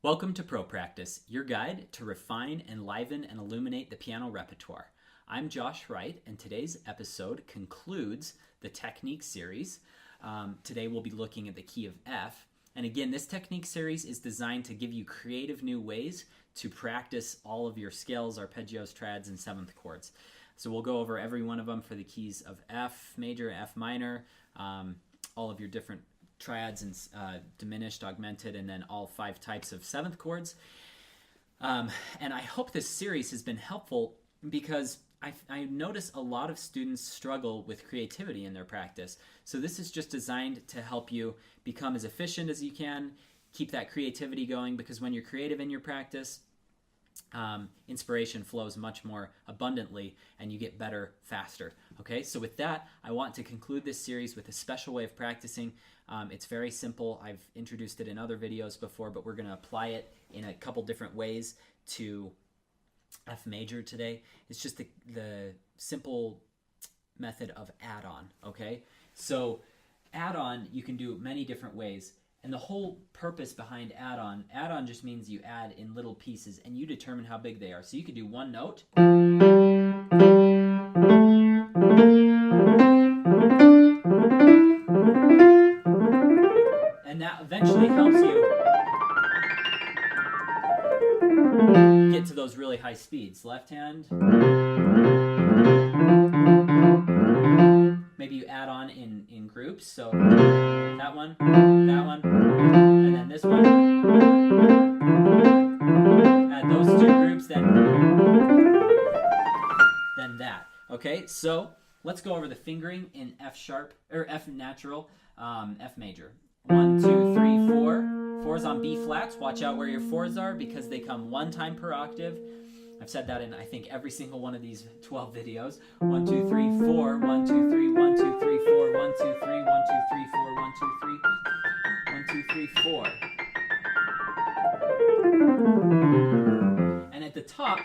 Welcome to Pro Practice, your guide to refine, enliven, and illuminate the piano repertoire. I'm Josh Wright, and today's episode concludes the technique series. Today we'll be looking at the key of F. And again, this technique series is designed to give you creative new ways to practice all of your scales, arpeggios, trads, and seventh chords. So we'll go over every one of them for the keys of F major, F minor, all of your different triads and diminished, augmented, and then all 5 types of seventh chords. And I hope this series has been helpful because I notice a lot of students struggle with creativity in their practice. So this is just designed to help you become as efficient as you can, keep that creativity going, because when you're creative in your practice, inspiration flows much more abundantly and you get better faster. Okay, so with that, I want to conclude this series with a special way of practicing. It's very simple. I've introduced it in other videos before, but we're going to apply it in a couple different ways to F major today. It's just the simple method of add-on, okay? So add-on you can do many different ways. And the whole purpose behind add-on just means you add in little pieces and you determine how big they are. So you could do one note. And that eventually helps you get to those really high speeds. Left hand. Maybe you add on in groups. So that one, and then this one. Add those 2 groups, then that. Okay, so let's go over the fingering in F sharp, or F natural, F major. 1, 2, 3, 4. 4's on B flats. Watch out where your 4's are because they come 1 time per octave. I've said that in, I think, every single one of these 12 videos. 1, 2, 3, 4. 1, 2, 3, 1, 2, 3, 4. 1, 2, 3, 1, 2, 3, 4. 1, 2, 3, 1, 2, 3, 4. And at the top,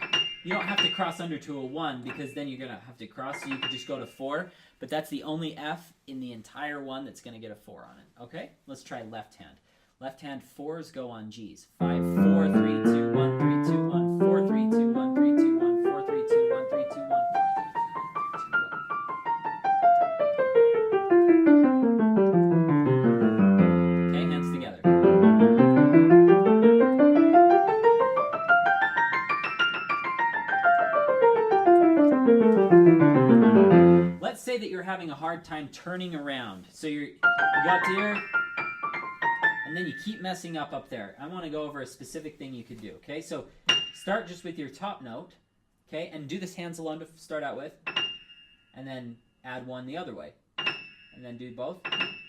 you don't have to cross under to a 1 because then you're going to have to cross, so you could just go to 4. But that's the only F in the entire one that's going to get a 4 on it. Okay? Let's try left hand. Left hand 4s go on Gs. 5, 4, 3, 2, 1, 3, 2, 1, 4, 3, 2, 1, 3, 2, 1, 4, 3, 2, 1, 3, 2, 1, 4, 3, 2, 1. Okay, hands together. Let's say that you're having a hard time turning around. So you got to here, and then you keep messing up there. I want to go over a specific thing you could do, okay? So start just with your top note, okay? And do this hands alone to start out with. And then add 1 the other way. And then do both.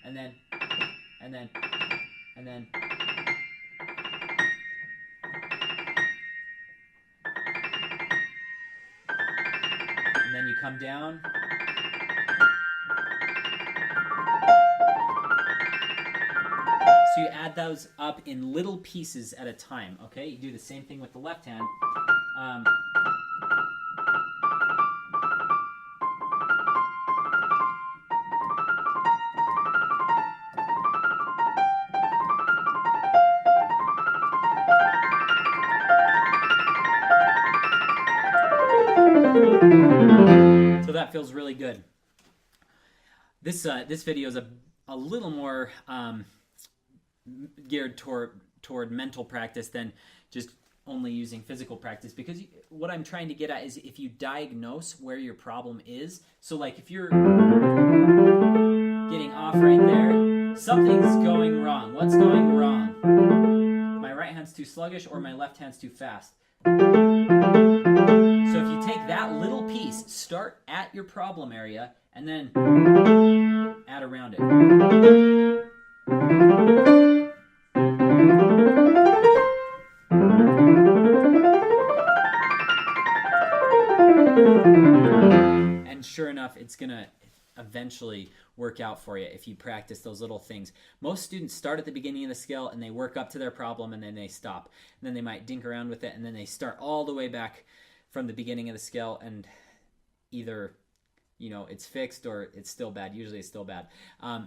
And then. And then you come down. So you add those up in little pieces at a time, okay? You do the same thing with the left hand. So that feels really good. This video is a little more geared toward mental practice than just only using physical practice, because what I'm trying to get at is if you diagnose where your problem is. So like if you're getting off right there, something's going wrong. What's going wrong? My right hand's too sluggish or my left hand's too fast. So if you take that little piece, start at your problem area and then add around it. And sure enough, it's going to eventually work out for you if you practice those little things. Most students start at the beginning of the scale and they work up to their problem and then they stop. And then they might dink around with it and then they start all the way back from the beginning of the scale and either it's fixed or it's still bad. Usually it's still bad.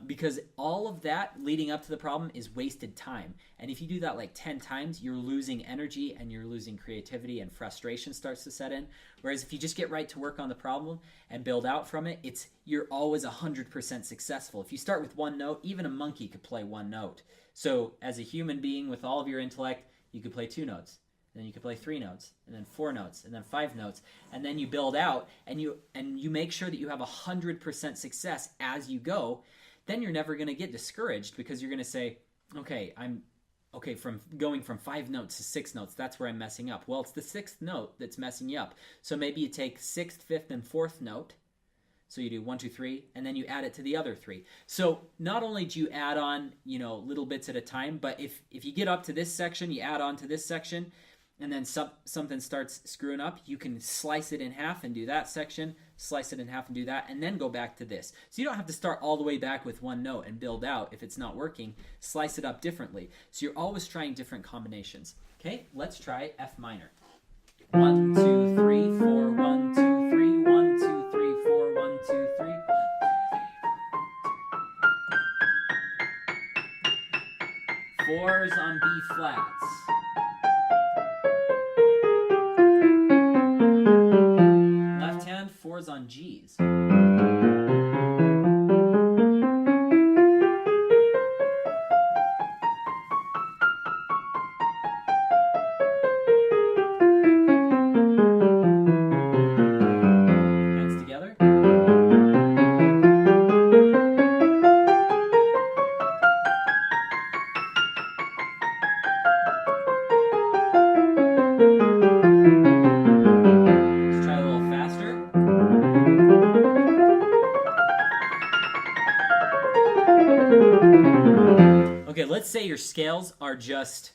Because all of that leading up to the problem is wasted time. And if you do that like 10 times, you're losing energy and you're losing creativity, and frustration starts to set in. Whereas if you just get right to work on the problem and build out from it, you're always 100% successful. If you start with one note, even a monkey could play one note. So as a human being with all of your intellect, you could play 2 notes. Then you could play 3 notes, and then 4 notes, and then 5 notes, and then you build out, and you make sure that you have 100% success as you go. Then you're never going to get discouraged, because you're going to say, okay, from going from 5 notes to 6 notes, that's where I'm messing up. Well, it's the 6th note that's messing you up. So maybe you take 6th, 5th, and 4th note. So you do 1, 2, 3, and then you add it to the other 3. So not only do you add on, little bits at a time, but if you get up to this section, you add on to this section, and then something starts screwing up, you can slice it in half and do that section, slice it in half and do that, and then go back to this. So you don't have to start all the way back with one note and build out if it's not working. Slice it up differently. So you're always trying different combinations. Okay, let's try F minor. 1, 2, 3, 4, 1, 2, 3, 1, 2, 3, 4, 1, 2, 3. 4s on B flats. Left hand, 4s on Gs. Hands together. Okay, let's say your scales are just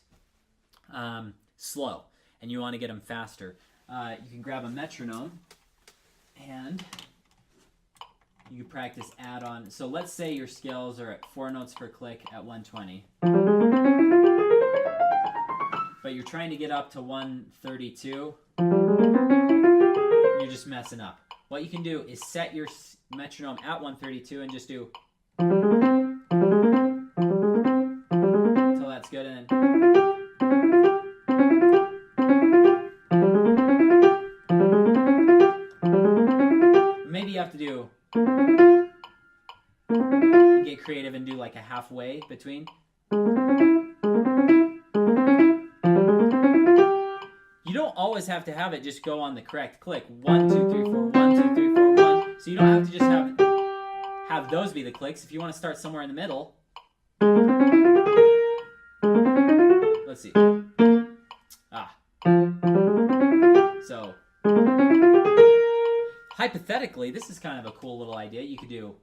slow and you want to get them faster. You can grab a metronome and you can practice add-on. So let's say your scales are at 4 notes per click at 120. But you're trying to get up to 132. You're just messing up. What you can do is set your metronome at 132 and just do until that's good, and then maybe you have to do get creative and do like a halfway between. You don't always have to have it just go on the correct click. 1, 2, 3, 4, 1, 2, 3, 4, 1. So you don't have to just have those be the clicks. If you want to start somewhere in the middle, let's see. So hypothetically, this is kind of a cool little idea. You could do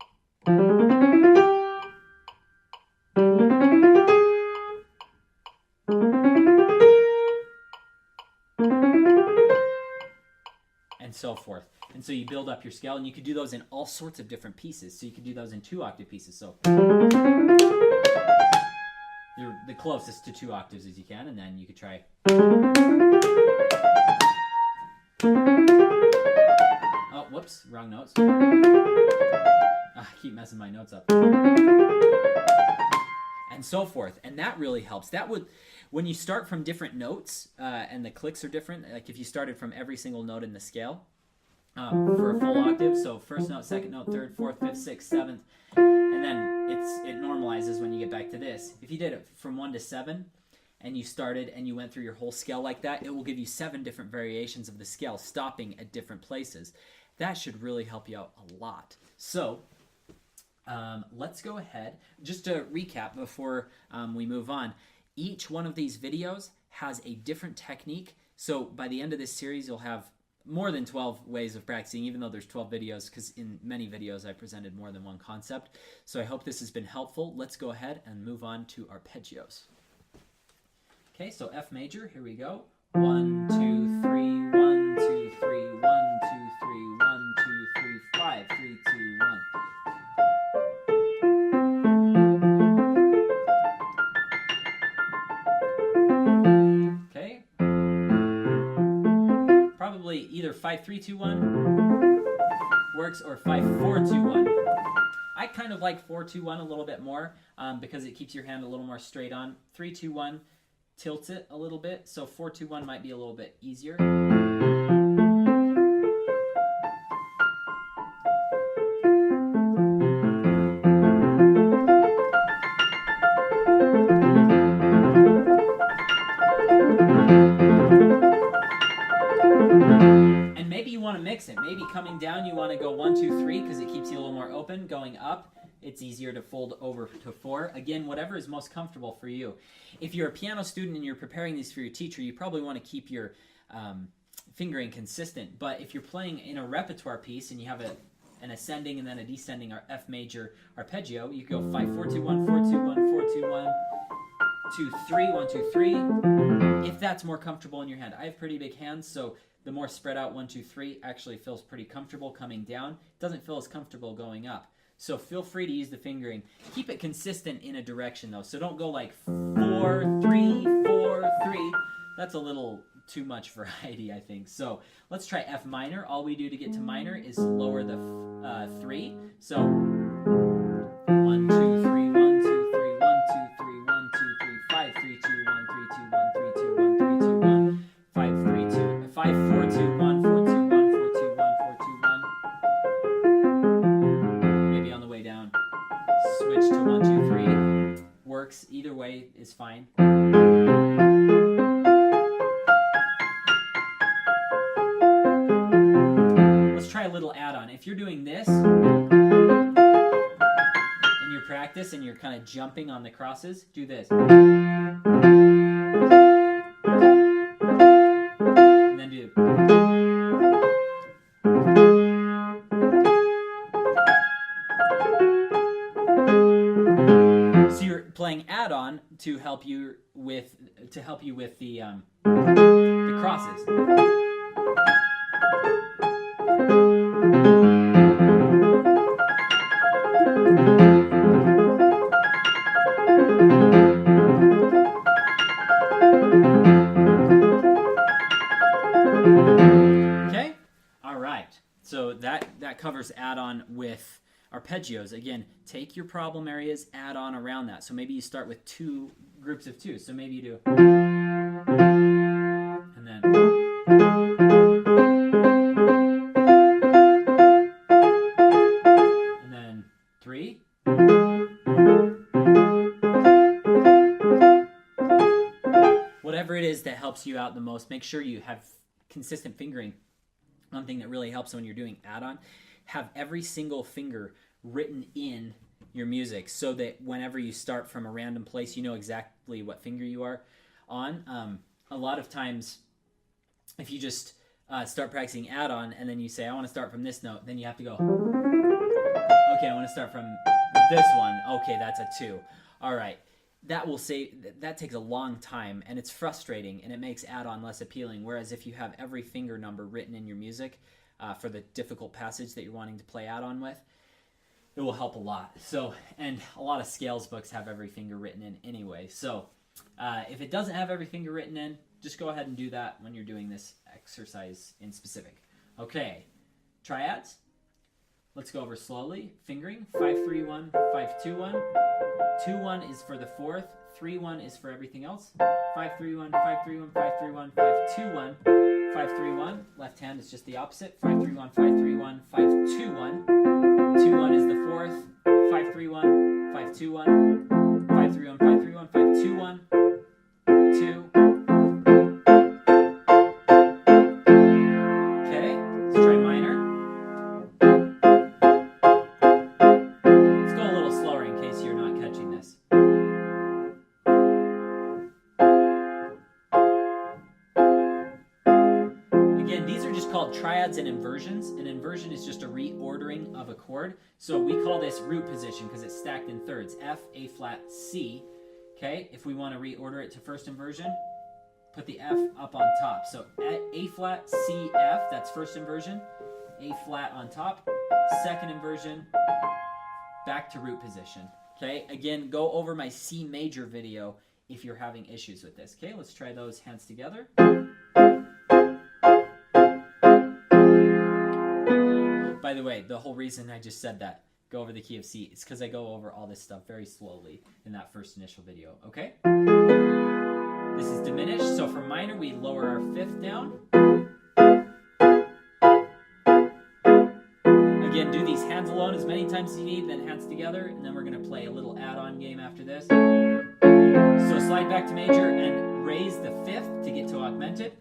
and so forth. And so you build up your scale, and you could do those in all sorts of different pieces. So you could do those in 2-octave pieces. So you're the closest to 2 octaves as you can, and then you could try. Oh, whoops, wrong notes. I keep messing my notes up. And so forth. And that really helps. That would, when you start from different notes and the clicks are different, like if you started from every single note in the scale for a full octave, so first note, second note, third, fourth, fifth, sixth, seventh, and then it normalizes when you get back to this. If you did it from 1 to 7 and you started and you went through your whole scale like that, it will give you 7 different variations of the scale, stopping at different places. That should really help you out a lot. So let's go ahead. Just to recap before we move on, each one of these videos has a different technique. So by the end of this series, you'll have more than 12 ways of practicing, even though there's 12 videos, because in many videos I presented more than one concept. So I hope this has been helpful. Let's go ahead and move on to arpeggios. Okay, so F major, here we go. 1, 2, 3, 1, 2, 3, 1, 2, 3, 1, 2, 3, 5, 3, 2, 1. Probably either 5, 3, 2, 1 works, or 5-4-2-1. I kind of like 4-2-1 a little bit more because it keeps your hand a little more straight on. 3-2-1 tilts it a little bit, so 4-2-1 might be a little bit easier. And maybe you want to mix it. Maybe coming down you want to go 1-2-3 because it keeps you a little more open. Going up, it's easier to fold over to 4. Again, whatever is most comfortable for you. If you're a piano student and you're preparing these for your teacher, you probably want to keep your fingering consistent. But if you're playing in a repertoire piece and you have an ascending and then a descending or F major arpeggio, you go 5-4-2-1, 4-2-1, 4-2-1, 2-3, 1-2-3. If that's more comfortable in your hand. I have pretty big hands, so the more spread out 1-2-3 actually feels pretty comfortable coming down. It doesn't feel as comfortable going up. So feel free to use the fingering. Keep it consistent in a direction though. So don't go like 4-3, 4-3. That's a little too much variety, I think. So let's try F minor. All we do to get to minor is lower the 3. So 1, 2, 3, 1, 2, 3, 1, 2, 3, 1, 2, 3, 5, 3, 2, 1, 3, 2, 1, 3, 2, 1, 3, 2, 1, 5, 3, 2, 5, 4, 2, 1, 4, 2, 1, 4, 2, 1, 4, 2, 1. Maybe on the way down, switch to 1, 2, 3. Works. Either way is fine. Let's try a little add-on. If you're doing this in your practice and you're kind of jumping on the crosses, do this. And then do. So you're playing add-on to help you with the crosses. Okay? All right. So that covers add-on with arpeggios. Again, take your problem areas, add on around that. So maybe you start with 2 groups of 2. So maybe you do and then and then 3. Whatever it is that helps you out the most, make sure you have consistent fingering. One thing that really helps when you're doing add-on, have every single finger written in your music so that whenever you start from a random place, you know exactly what finger you are on. A lot of times, if you just start practicing add-on and then you say, I want to start from this note, then you have to go, okay, I want to start from this one. Okay, that's a 2. All right. That takes a long time, and it's frustrating, and it makes add-on less appealing. Whereas if you have every finger number written in your music for the difficult passage that you're wanting to play add-on with, it will help a lot. So, and a lot of scales books have every finger written in anyway. So if it doesn't have every finger written in, just go ahead and do that when you're doing this exercise in specific. Okay, triads. Let's go over slowly. Fingering, 5-3-1, 5-2-1. 2-1 is for the 4th, 3-1 is for everything else. 5-3-1, 5-3-1, 5-3-1, 5-2-1, 5-3-1. Left hand is just the opposite. 5-3-1, 5-3-1, 5-2-1. 2-1 is the 4th. 5-3-1, 5-2-1, 5-3-1, 5-3-1, 5-2-1, 2. Okay, let's try minor. Let's go a little slower in case you're not catching this. Again, these are just called triads and inversions. An inversion is just a reordering of a chord. So we call this root position because it's stacked in thirds. F, A flat, C. Okay, if we want to reorder it to first inversion, put the F up on top. So A flat, C, F, that's first inversion. A flat on top. Second inversion, back to root position. Okay, again, go over my C major video if you're having issues with this. Okay, let's try those hands together. By the way, the whole reason I just said that, go over the key of C, is because I go over all this stuff very slowly in that first initial video, okay? This is diminished, so for minor, we lower our fifth down. Again, do these hands alone as many times as you need, then hands together, and then we're going to play a little add-on game after this. So slide back to major and raise the fifth to get to augmented.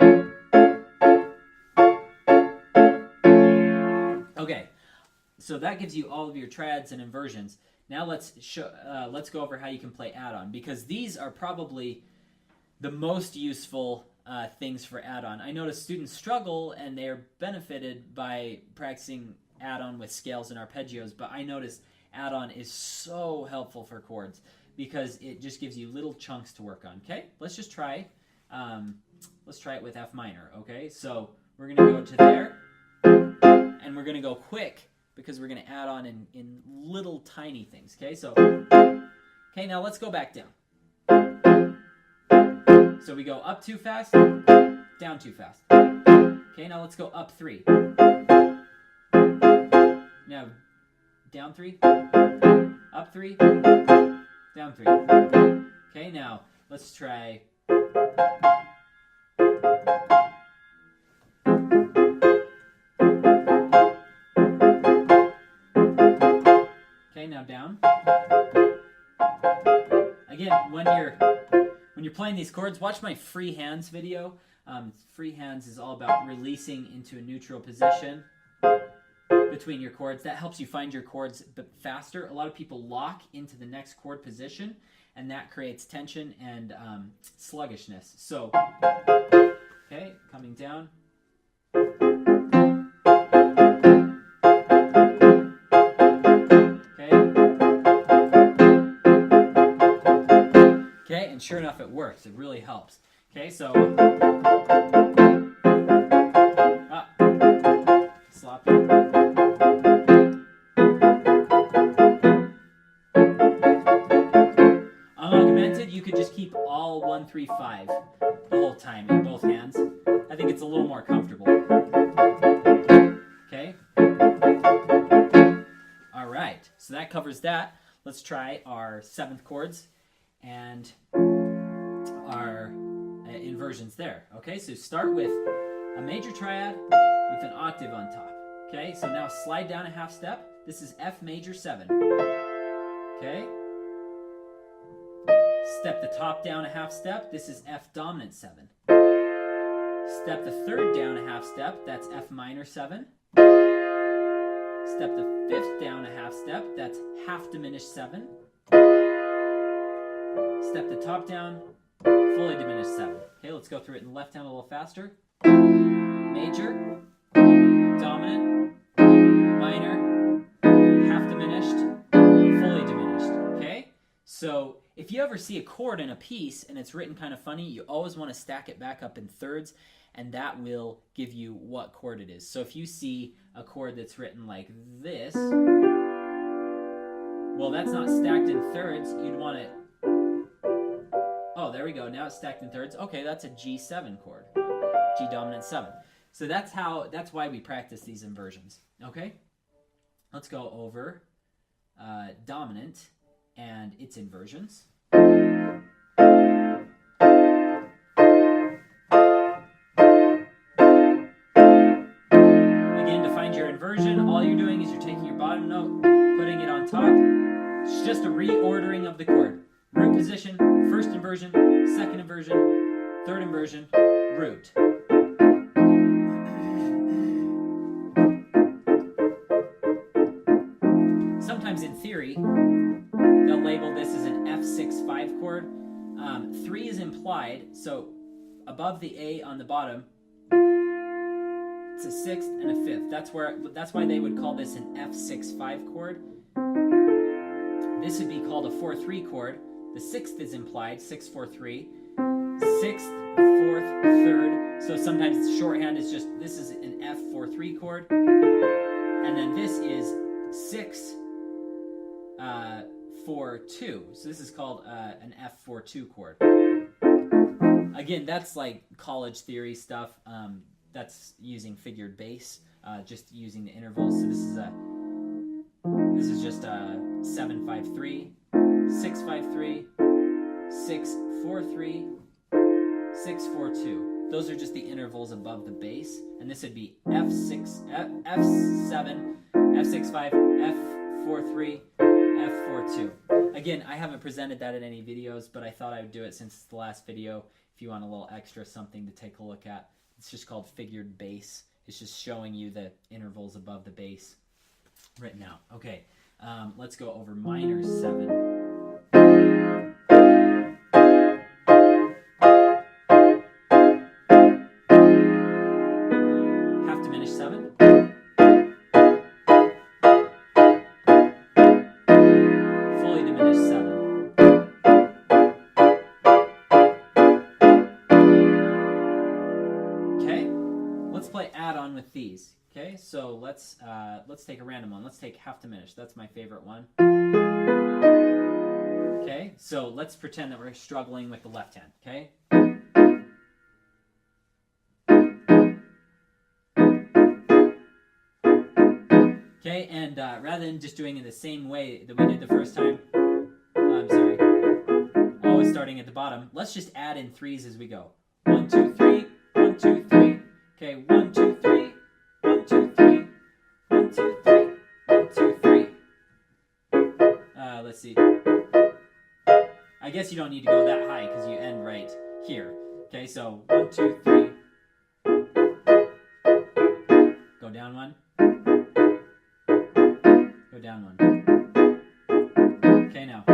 Okay, so that gives you all of your triads and inversions. Now let's go over how you can play add-on, because these are probably the most useful things for add-on. I notice students struggle and they're benefited by practicing add-on with scales and arpeggios, but I notice add-on is so helpful for chords because it just gives you little chunks to work on. Okay, let's just try. Let's try it with F minor. Okay, so we're gonna go to there, and we're gonna go quick because we're gonna add on in little tiny things. Okay, so now let's go back down. So we go up too fast, down too fast. Okay, now let's go up 3. Now down 3, up 3, down 3. Okay, now let's try. Okay, now down. Again, when you're playing these chords, watch my free hands video. Free hands is all about releasing into a neutral position between your chords. That helps you find your chords faster. A lot of people lock into the next chord position, and that creates tension and sluggishness. So, okay, coming down. Okay, and sure enough, it works. It really helps. Okay, so sloppy. Unaugmented, you could just keep all 1, 3, 5 the whole time in both hands. I think it's a little more comfortable. Okay. All right. So that covers that. Let's try our 7th chords and our inversions there. Okay, so start with a major triad with an octave on top. Okay, so now slide down a half step. This is F major 7. Okay. Step the top down a half step. This is F dominant 7. Step the third down a half step. That's F minor 7. Step the fifth down a half step. That's half diminished 7. Step the top down, fully diminished 7. Okay, let's go through it in the left hand a little faster. Major, dominant, minor, half diminished, fully diminished. Okay? So if you ever see a chord in a piece and it's written kind of funny, you always want to stack it back up in thirds, and that will give you what chord it is. So if you see a chord that's written like this, well, that's not stacked in thirds. You'd want it. Oh, there we go. Now it's stacked in thirds. Okay, that's a G7 chord. G dominant 7. So that's why we practice these inversions. Okay? Let's go over dominant and its inversions. Again, to find your inversion, all you're doing is you're taking your bottom note, putting it on top. It's just a reordering of the chord. Root position, first inversion, second inversion, third inversion, root. Sometimes in theory, they'll label this as an F6-5 chord. 3 is implied, so above the A on the bottom, it's a 6th and a 5th. That's why they would call this an F6-5 chord. This would be called a 4-3 chord. The 6th is implied, 6-4-3. 6th, 4th, 3rd. So sometimes shorthand is just, this is an F4-3 chord. And then this is 6-4-2. So this is called an F4-2 chord. Again, that's like college theory stuff. That's using figured bass. just using the intervals. So this is just 7-5-3, 6-5-3, 6-4-3, 6-4-2. Those are just the intervals above the bass, and this would be F6, F7, F6-5, F4-3, F4-2. Again, I haven't presented that in any videos, but I thought I would do it since it's the last video. If you want a little extra something to take a look at, it's just called figured bass. It's just showing you the intervals above the bass written out. Okay, let's go over minor 7. With these, okay, so let's take a random one. Let's take half diminished. That's my favorite one. Okay, so let's pretend that we're struggling with the left hand. Okay. Okay, and rather than just doing it the same way that we did the first time, I'm sorry, always starting at the bottom. Let's just add in threes as we go. 1, 2, 3. 1, 2, 3. Okay, 1, 2, 3. 1, 2, 3. 1, 2, 3. 1, 2, 3. Let's see. I guess you don't need to go that high because you end right here. Okay, so 1, 2, 3. Go down 1. Go down 1. Okay, now.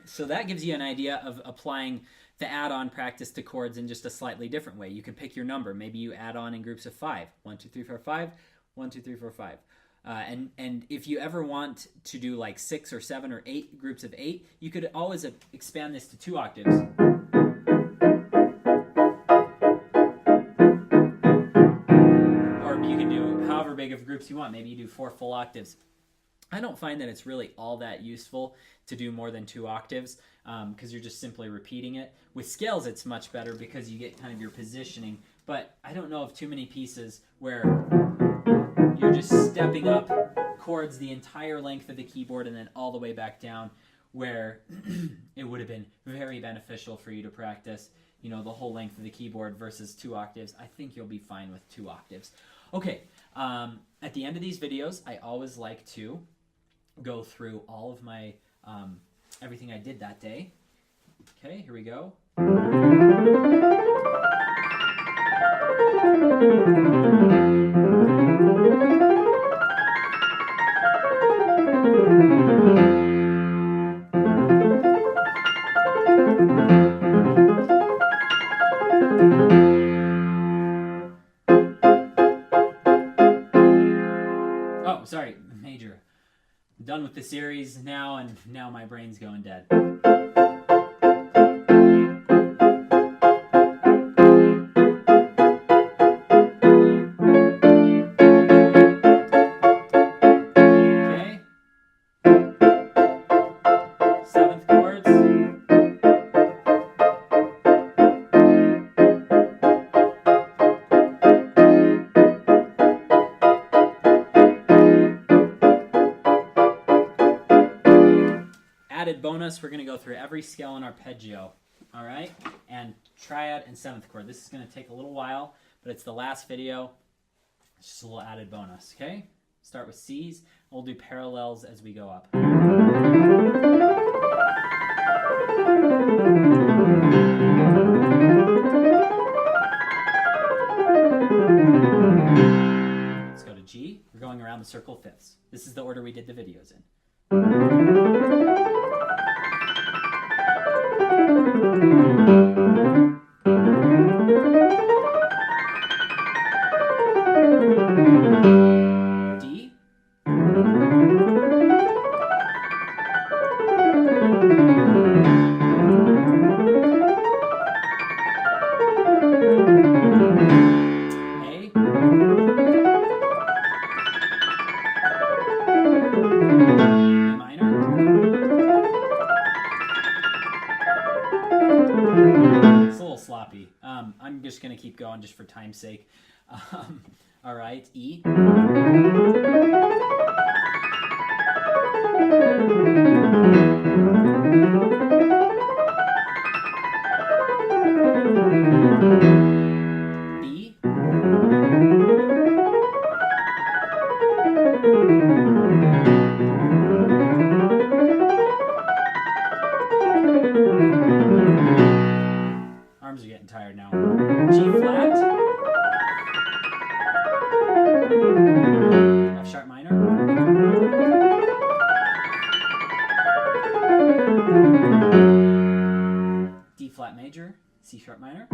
So that gives you an idea of applying the add-on practice to chords in just a slightly different way. You can pick your number. Maybe you add on in groups of 5. 1, 2, 3, 4, 5. 1, 2, 3, 4, 5. And if you ever want to do like 6 or 7 or 8 groups of 8, you could always expand this to 2 octaves. Or you can do however big of groups you want. Maybe you do 4 full octaves. I don't find that it's really all that useful to do more than 2 octaves because you're just simply repeating it. With scales, it's much better because you get kind of your positioning, but I don't know of too many pieces where you're just stepping up chords the entire length of the keyboard and then all the way back down, where it would have been very beneficial for you to practice, you know, the whole length of the keyboard versus 2 octaves. I think you'll be fine with 2 octaves. Okay, at the end of these videos, I always like to go through all of my everything I did that day. Okay, here we go. Oh, sorry, major. I'm done with the series now, and now my brain's going dead. Okay. 7th chords. Added bonus, we're going to go through every scale in arpeggio, all right? And triad and 7th chord. This is going to take a little while, but it's the last video. It's just a little added bonus, okay? Start with C's. We'll do parallels as we go up. Let's go to G. We're going around the circle fifths. This is the order we did the videos in. D. A. sloppy. I'm just going to keep going just for time's sake. All right, E. B. Arms are getting tired now. G flat. F sharp minor. D flat major. C sharp minor.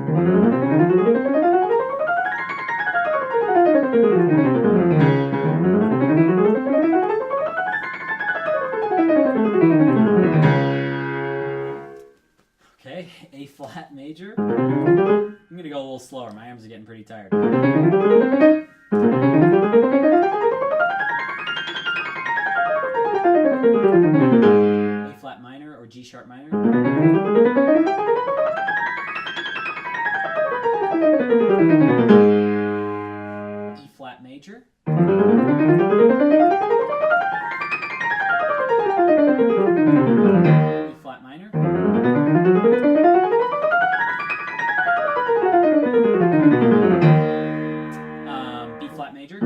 Okay, A flat major. I'm going to go a little slower. My arms are getting pretty tired. A flat minor or G sharp minor. E flat major. E flat minor. B flat major. B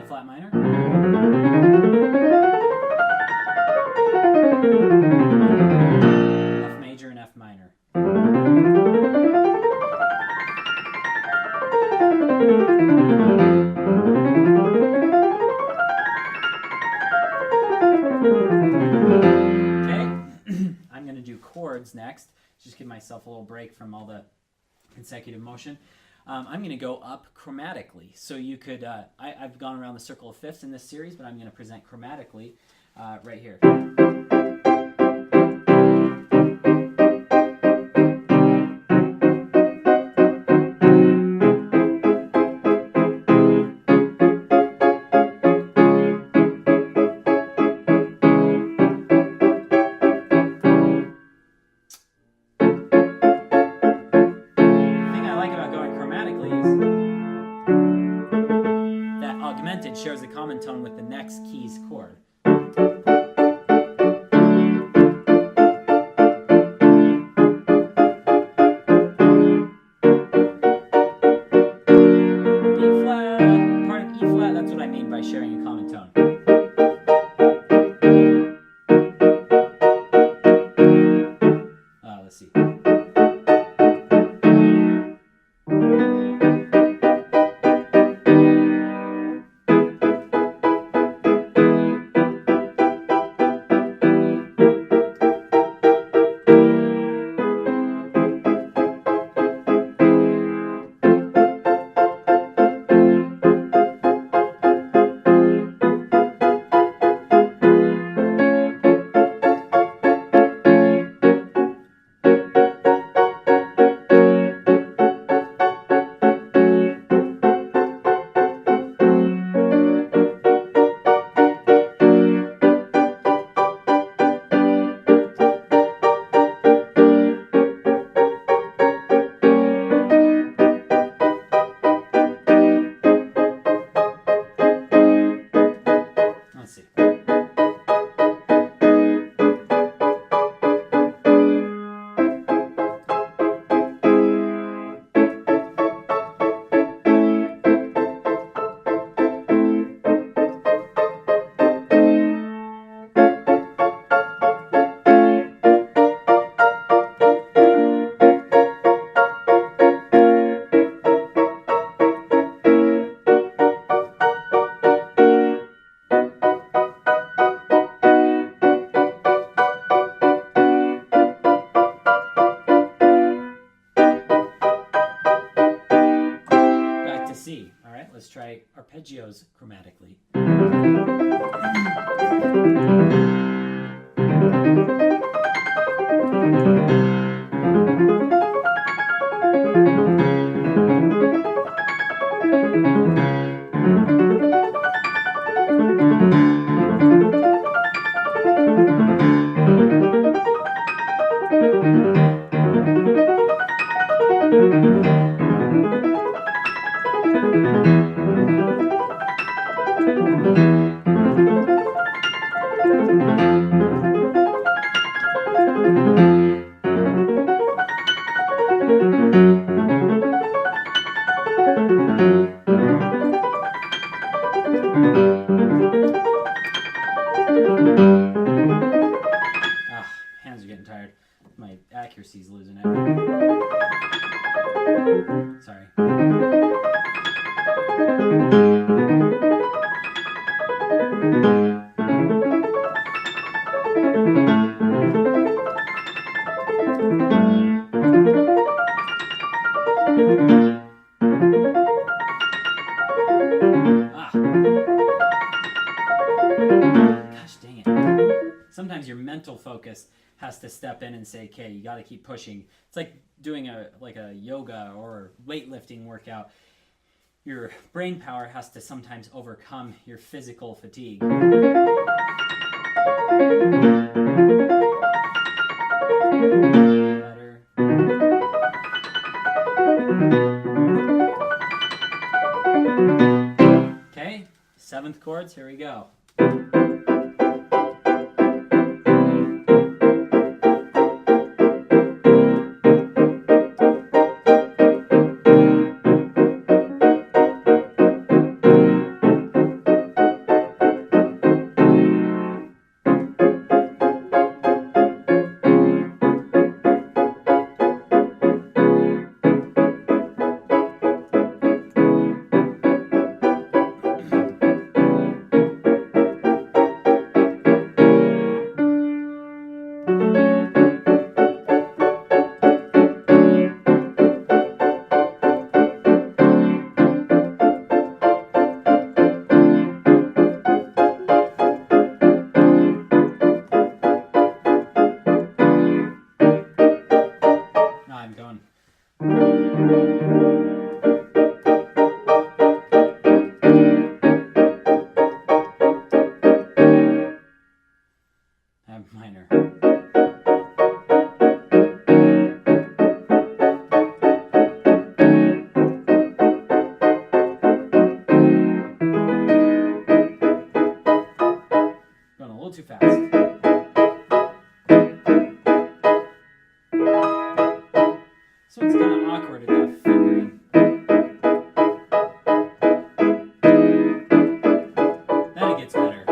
flat minor. F major and F minor. Okay, I'm going to do chords next. Just give myself a little break from all the consecutive motion. I'm going to go up chromatically. So you could, I've gone around the circle of fifths in this series, but I'm going to present chromatically right here. Augmented shares a common tone with the next key's chord. B flat, part of E flat, that's what I mean by sharing a common tone. Let's see. Let's see. C. All right, let's try arpeggios chromatically. Gosh dang it. Sometimes your mental focus has to step in and say, okay, you got to keep pushing. It's like doing a yoga or weightlifting workout. Your brain power has to sometimes overcome your physical fatigue. Better. Okay, 7th chords, here we go. I'm going. F minor. Going a little too fast. So it's kind of awkward at that fingering. Then it gets better.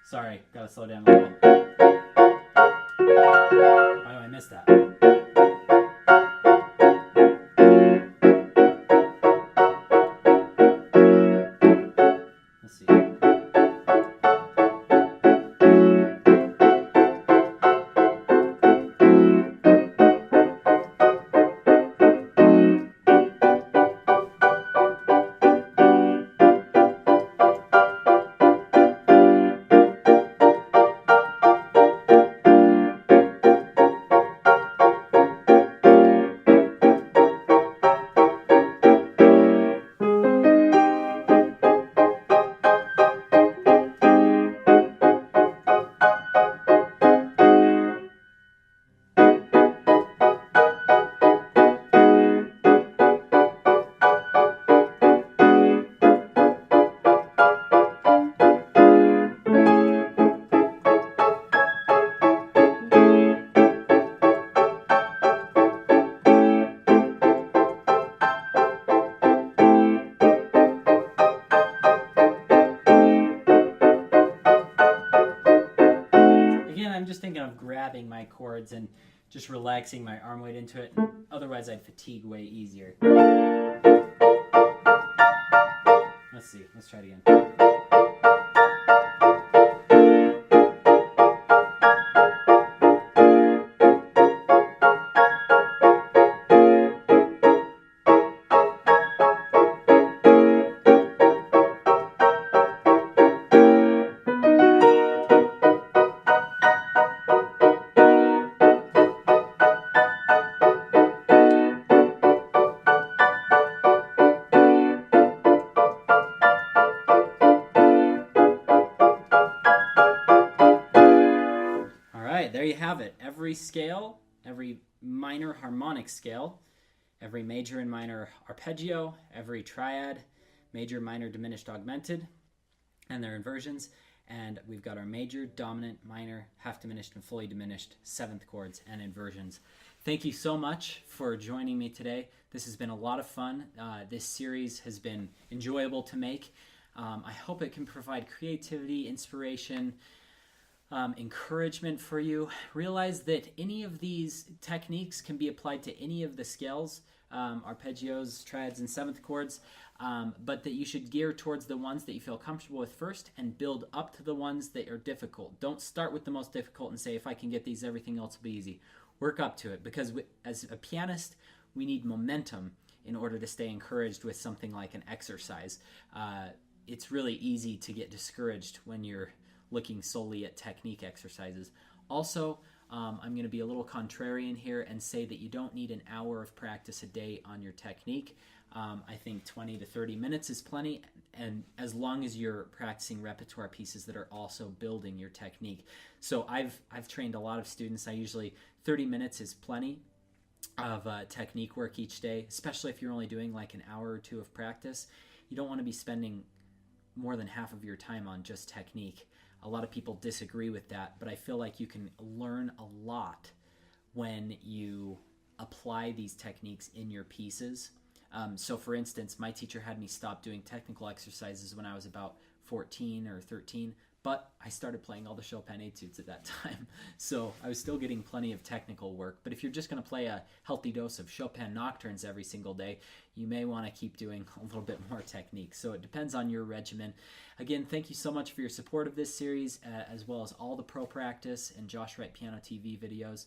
Sorry, gotta slow down a little. Why do I miss that? Let's see. Again, I'm just thinking of grabbing my chords and just relaxing my arm weight into it. Otherwise, I'd fatigue way easier. Let's see. Let's try it again. There you have it. Every scale, every minor harmonic scale, every major and minor arpeggio, every triad, major, minor, diminished, augmented, and their inversions. And we've got our major, dominant, minor, half diminished, and fully diminished seventh chords and inversions. Thank you so much for joining me today. This has been a lot of fun. This series has been enjoyable to make. I hope it can provide creativity, inspiration, encouragement for you. Realize that any of these techniques can be applied to any of the scales, arpeggios, triads, and seventh chords. But that you should gear towards the ones that you feel comfortable with first and build up to the ones that are difficult. Don't start with the most difficult and say, if I can get these, everything else will be easy. Work up to it, because as a pianist, we need momentum in order to stay encouraged with something like an exercise. It's really easy to get discouraged when you're looking solely at technique exercises. Also, I'm going to be a little contrarian here and say that you don't need an hour of practice a day on your technique. I think 20 to 30 minutes is plenty, and as long as you're practicing repertoire pieces that are also building your technique. So I've trained a lot of students. I usually 30 minutes is plenty of technique work each day, especially if you're only doing like an hour or two of practice. You don't want to be spending more than half of your time on just technique. A lot of people disagree with that, but I feel like you can learn a lot when you apply these techniques in your pieces. So for instance, my teacher had me stop doing technical exercises when I was about 14 or 13, but I started playing all the Chopin etudes at that time. So I was still getting plenty of technical work. But if you're just going to play a healthy dose of Chopin nocturnes every single day, you may want to keep doing a little bit more technique. So it depends on your regimen. Again, thank you so much for your support of this series, as well as all the pro practice and Josh Wright Piano TV videos.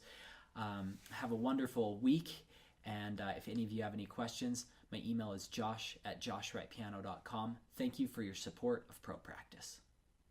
Have a wonderful week. And if any of you have any questions, my email is josh@joshwrightpiano.com. Thank you for your support of Pro Practice.